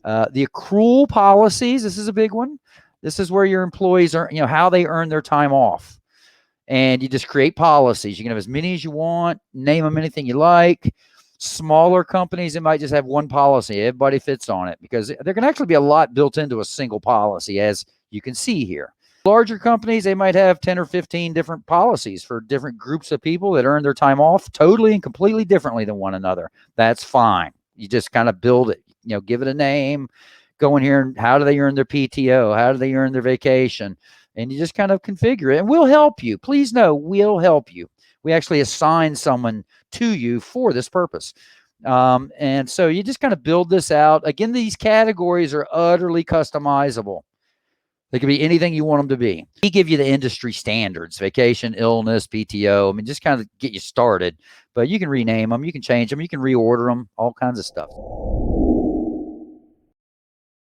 The accrual policies, this is a big one. This is where your employees earn, how they earn their time off. And you just create policies. You can have as many as you want, name them anything you like. Smaller companies, it might just have one policy. Everybody fits on it because there can actually be a lot built into a single policy, as you can see here. Larger companies, they might have 10 or 15 different policies for different groups of people that earn their time off totally and completely differently than one another. That's fine. You just kind of build it, give it a name, go in here and how do they earn their PTO? How do they earn their vacation? And you just kind of configure it, and we'll help you. Please know, we'll help you. We actually assign someone to you for this purpose. And so you just kind of build this out. Again, these categories are utterly customizable. They could be anything you want them to be. We give you the industry standards: vacation, illness, PTO. Just kind of get you started. But you can rename them, you can change them, you can reorder them, all kinds of stuff.